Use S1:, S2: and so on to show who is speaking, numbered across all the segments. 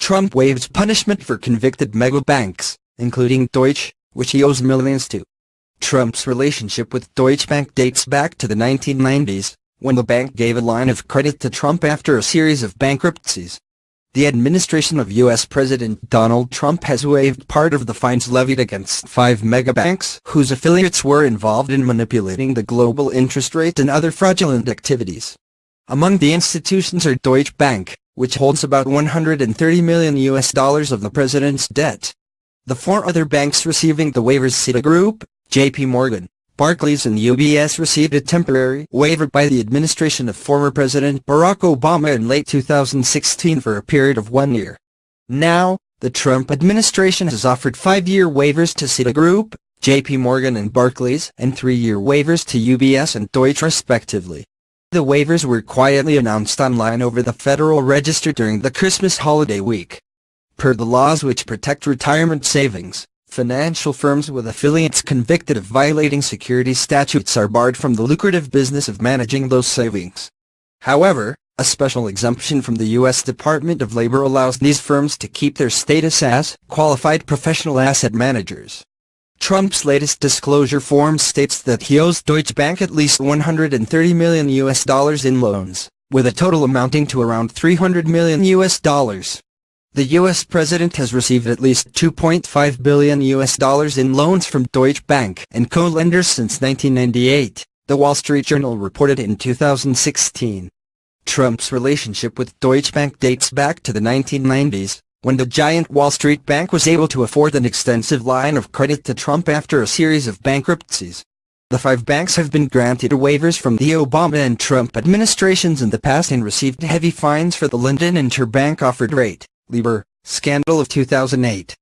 S1: Trump waives punishment for convicted mega banks, including Deutsche, which he owes millions to. Trump's relationship with Deutsche Bank dates back to the 1990s, when the bank gave a line of credit to Trump after a series of bankruptcies. The administration of U.S. President Donald Trump has waived part of the fines levied against 5 megabanks whose affiliates were involved in manipulating the global interest rate and other fraudulent activities. Among the institutions are Deutsche Bank, which holds about $130 million of the president's debt. The 4 other banks receiving the waivers, Citigroup, JPMorgan, Barclays and UBS, received a temporary waiver by the administration of former President Barack Obama in late 2016 for a period of 1 year. Now, the Trump administration has offered 5-year waivers to Citigroup, JPMorgan and Barclays, and 3-year waivers to UBS and Deutsche respectively. The waivers were quietly announced online over the Federal Register during the Christmas holiday week. Per the laws which protect retirement savings, financial firms with affiliates convicted of violating securities statutes are barred from the lucrative business of managing those savings. However, a special exemption from the U.S. Department of Labor allows these firms to keep their status as qualified professional asset managers. Trump's latest disclosure form states that he owes Deutsche Bank at least $130 million in loans, with a total amounting to around $300 million. The U.S. president has received at least $2.5 billion in loans from Deutsche Bank and co-lenders since 1998, the Wall Street Journal reported in 2016. Trump's relationship with Deutsche Bank dates back to the 1990s, when the giant Wall Street bank was able to afford an extensive line of credit to Trump after a series of bankruptcies. The 5 banks have been granted waivers from the Obama and Trump administrations in the past and received heavy fines for the London Interbank Offered Rate (LIBOR) scandal of 2008.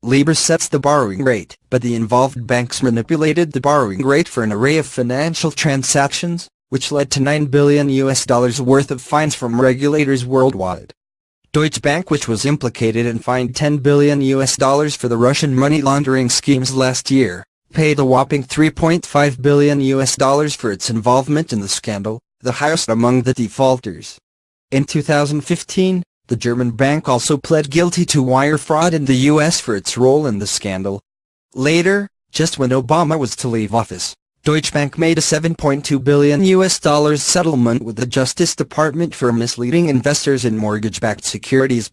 S1: LIBOR sets the borrowing rate, but the involved banks manipulated the borrowing rate for an array of financial transactions, which led to $9 billion worth of fines from regulators worldwide. Deutsche Bank, which was implicated and fined $10 billion for the Russian money laundering schemes last year, paid a whopping $3.5 billion for its involvement in the scandal, the highest among the defaulters. In 2015, the German bank also pled guilty to wire fraud in the U.S. for its role in the scandal. Later, just when Obama was to leave office, Deutsche Bank made a $7.2 billion settlement with the Justice Department for misleading investors in mortgage-backed securities.